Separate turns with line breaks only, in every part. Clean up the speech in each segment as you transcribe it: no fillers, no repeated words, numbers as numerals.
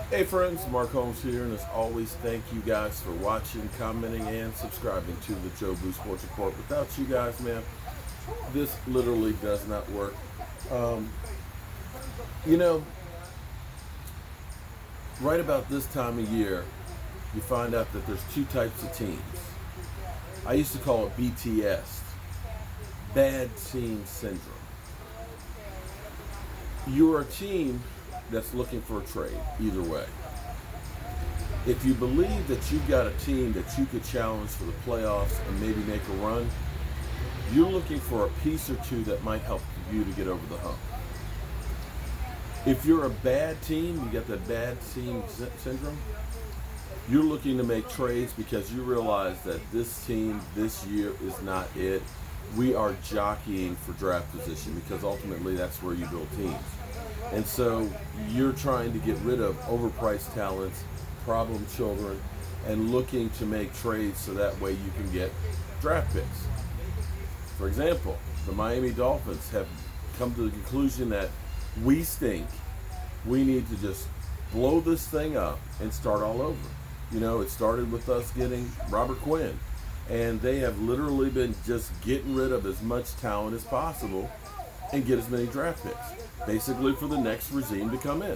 Hey friends, Mark Holmes here, and as always, thank you guys for watching, commenting, and subscribing to the Joe Blue Sports Report. Without you guys, man, this literally does not work. Um, you know, right about this time of year, you find out that there's two types of teams. I used to call it BTS, bad team syndrome. You're a team that's looking for a trade, either way. If you believe that you've got a team that you could challenge for the playoffs and maybe make a run, you're looking for a piece or two that might help you to get over the hump. If you're a bad team, you got that bad team syndrome, you're looking to make trades because you realize that this team this year is not it. We are jockeying for draft position because ultimately that's where you build teams. And so you're trying to get rid of overpriced talents, problem children, and looking to make trades so that way you can get draft picks. For example, the Miami Dolphins have come to the conclusion that we stink. We need to just blow this thing up and start all over. You know, it started with us getting Robert Quinn, and they have literally been just getting rid of as much talent as possible and get as many draft picks, basically for the next regime to come in.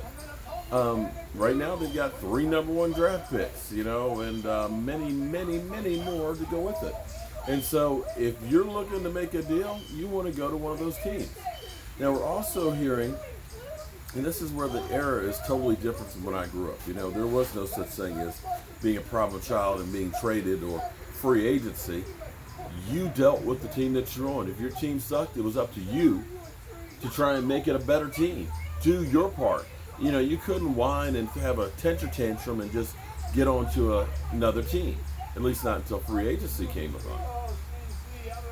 Right now, they've got 3 number 1 draft picks, you know, and many more to go with it. And so, if you're looking to make a deal, you want to go to one of those teams. Now, we're also hearing, and this is where the era is totally different from when I grew up. You know, there was no such thing as being a problem child and being traded or free agency. You dealt with the team that you're on. If your team sucked, it was up to you to try and make it a better team. Do your part. You know, you couldn't whine and have a temper tantrum and just get on to another team. At least not until free agency came along.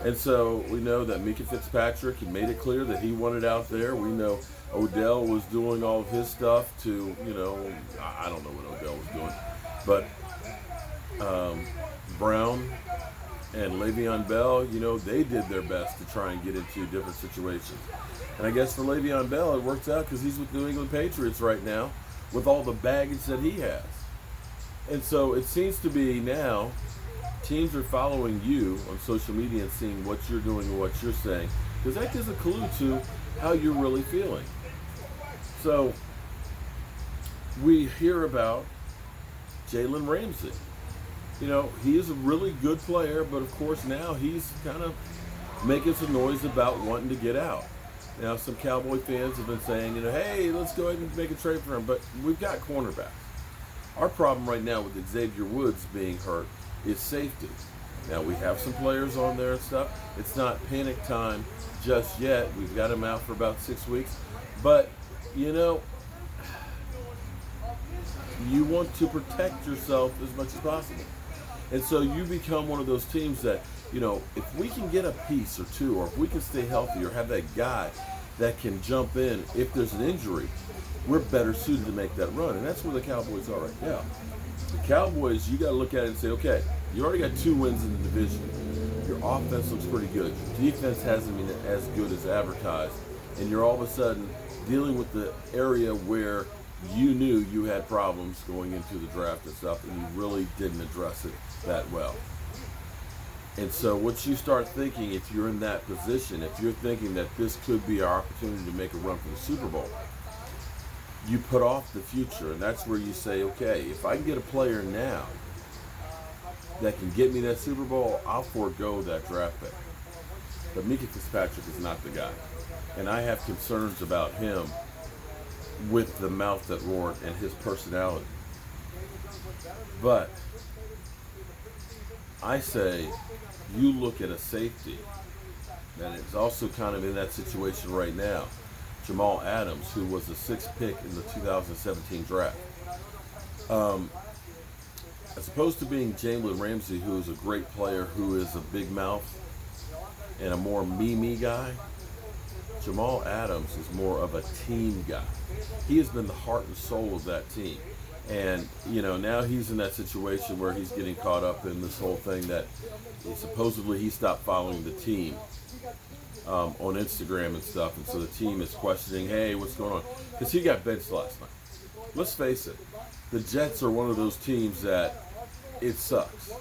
And so we know that Mika Fitzpatrick had made it clear that he wanted out there. We know Odell was doing all of his stuff to, you know, I don't know what Odell was doing. But Brown and Le'Veon Bell, you know, they did their best to try and get into different situations. And I guess for Le'Veon Bell, it works out because he's with New England Patriots right now with all the baggage that he has. And so it seems to be now teams are following you on social media and seeing what you're doing and what you're saying, because that gives a clue to how you're really feeling. So we hear about Jalen Ramsey. You know, he is a really good player, but of course now he's kind of making some noise about wanting to get out. Now, some Cowboy fans have been saying, you know, hey, let's go ahead and make a trade for him, but we've got cornerbacks. Our problem right now with Xavier Woods being hurt is safety. Now, we have some players on there and stuff. It's not panic time just yet. We've got him out for about 6 weeks. But, you know, you want to protect yourself as much as possible. And so you become one of those teams that, you know, if we can get a piece or two, or if we can stay healthy or have that guy that can jump in if there's an injury, we're better suited to make that run. And that's where the Cowboys are right now. The Cowboys, you got to look at it and say, okay, you already got 2 wins in the division. Your offense looks pretty good. Your defense hasn't been as good as advertised. And you're all of a sudden dealing with the area where you knew you had problems going into the draft and stuff, and you really didn't address it that well. And so what you start thinking, if you're in that position, if you're thinking that this could be our opportunity to make a run for the Super Bowl, you put off the future, and that's where you say, okay, if I can get a player now that can get me that Super Bowl, I'll forego that draft pick. But Mika Fitzpatrick is not the guy. And I have concerns about him with the mouth that roared and his personality. But I say you look at a safety that is also kind of in that situation right now. Jamal Adams, who was the 6th pick in the 2017 draft. As opposed to being Jalen Ramsey, who is a great player, who is a big mouth and a more me guy, Jamal Adams is more of a team guy. He has been the heart and soul of that team. And, you know, now he's in that situation where he's getting caught up in this whole thing that supposedly he stopped following the team on Instagram and stuff. And so the team is questioning, hey, what's going on? Because he got benched last night. let's face it, the Jets are one of those teams that it sucks.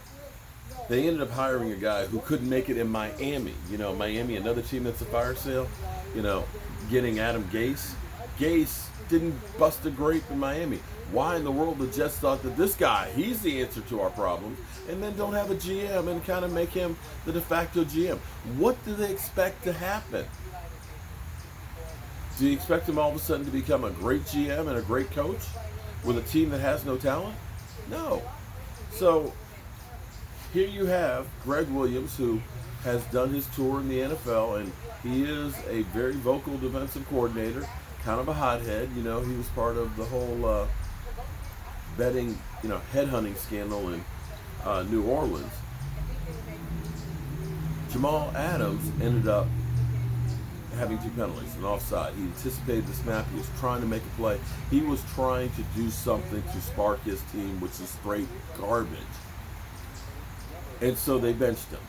They ended up hiring a guy who couldn't make it in Miami. Miami, another team that's a fire sale. Getting Adam Gase. Gase didn't bust a grape in Miami. Why in the world the Jets thought that this guy, he's the answer to our problems, and then don't have a GM and kind of make him the de facto GM? What do they expect to happen? Do you expect him all of a sudden to become a great GM and a great coach with a team that has no talent? No. So here you have Greg Williams, who has done his tour in the NFL, and he is a very vocal defensive coordinator, kind of a hothead. He was part of the whole betting, headhunting scandal in New Orleans. Jamal Adams ended up having 2 penalties, an offside. He anticipated the snap. He was trying to make a play. He was trying to do something to spark his team, which is straight garbage. And so they benched him.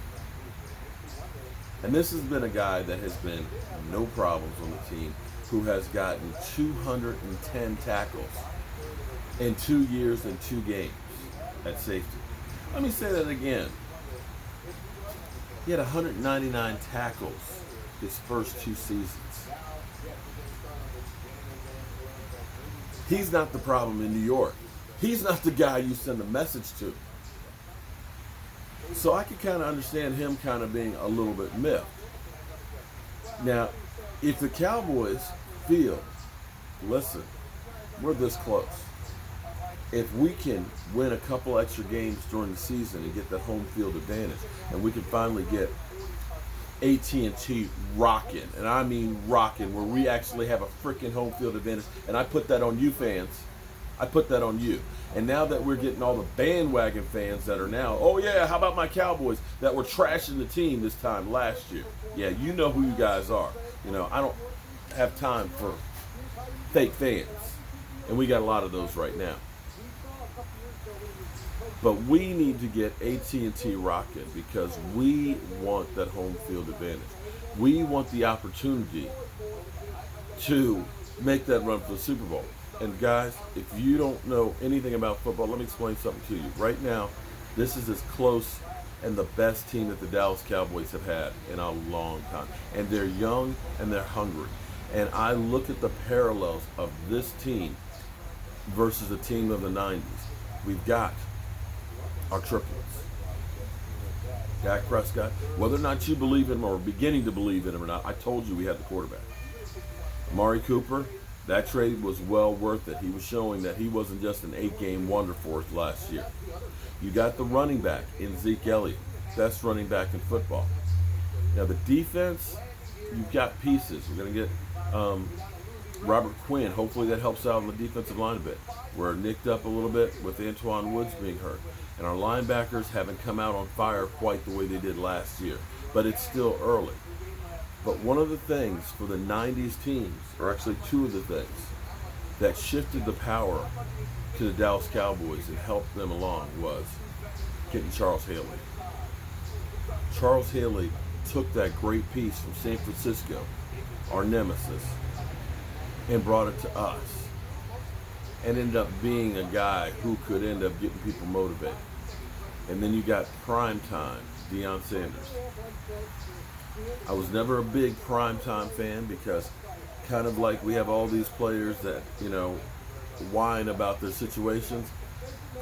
And this has been a guy that has been no problems on the team, who has gotten 210 tackles in 2 years and 2 games at safety. Let me say that again. He had 199 tackles his first 2 seasons. He's not the problem in New York. He's not the guy you send a message to. So I can kind of understand him kind of being a little bit miffed. Now, if the Cowboys feel, listen, we're this close. If we can win a couple extra games during the season and get that home field advantage, and we can finally get AT&T rocking, and I mean rocking, where we actually have a freaking home field advantage, and I put that on you fans. I put that on you. And now that we're getting all the bandwagon fans that are now, oh yeah, how about my Cowboys that were trashing the team this time last year? Yeah, you know who you guys are. I don't have time for fake fans. And we got a lot of those right now. But we need to get AT&T rocking because we want that home field advantage. We want the opportunity to make that run for the Super Bowl. And guys, if you don't know anything about football, let me explain something to you. Right now, this is as close and the best team that the Dallas Cowboys have had in a long time. And they're young and they're hungry. And I look at the parallels of this team versus the team of the 90s. We've got our triplets. Dak Prescott, whether or not you believe in him or beginning to believe in him or not, I told you we had the quarterback. Amari Cooper, that trade was well worth it. He was showing that he wasn't just an 8-game wonder for us last year. You got the running back in Zeke Elliott, best running back in football. Now the defense, you've got pieces. We're going to get Robert Quinn. Hopefully that helps out on the defensive line a bit. We're nicked up a little bit with Antoine Woods being hurt. And our linebackers haven't come out on fire quite the way they did last year. But it's still early. But one of the things for the 90s teams, or actually 2 of the things, that shifted the power to the Dallas Cowboys and helped them along was getting Charles Haley. Charles Haley took that great piece from San Francisco, our nemesis, and brought it to us. And ended up being a guy who could end up getting people motivated. And then you got primetime Deion Sanders. I was never a big primetime fan because kind of like we have all these players that, whine about their situations.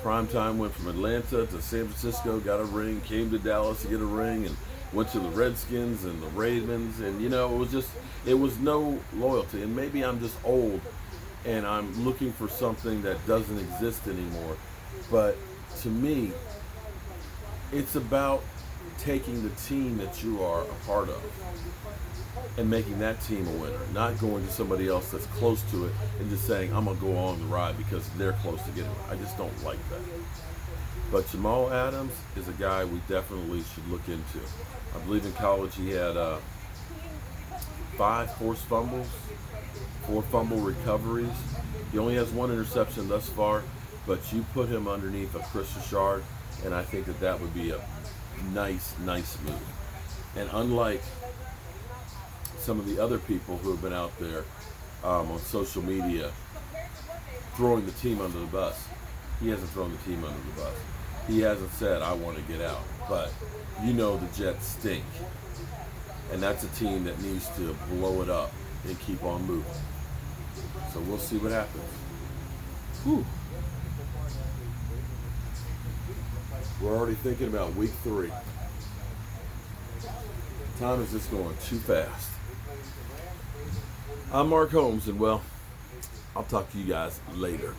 Primetime went from Atlanta to San Francisco, got a ring, came to Dallas to get a ring, and went to the Redskins and the Ravens. And, it was no loyalty. And maybe I'm just old and I'm looking for something that doesn't exist anymore. But to me, it's about taking the team that you are a part of and making that team a winner, not going to somebody else that's close to it and just saying, I'm going to go on the ride because they're close to getting it. I just don't like that. But Jamal Adams is a guy we definitely should look into. I believe in college he had 5 forced fumbles, 4 fumble recoveries. He only has 1 interception thus far, but you put him underneath of Chris Richard, and I think that would be a nice move. And unlike some of the other people who have been out there on social media throwing the team under the bus. He hasn't thrown the team under the bus. He hasn't said, I want to get out. But you know the Jets stink. And that's a team that needs to blow it up and keep on moving. So we'll see what happens. Whew. We're already thinking about week 3. Time is just going too fast. I'm Mark Holmes, and well, I'll talk to you guys later.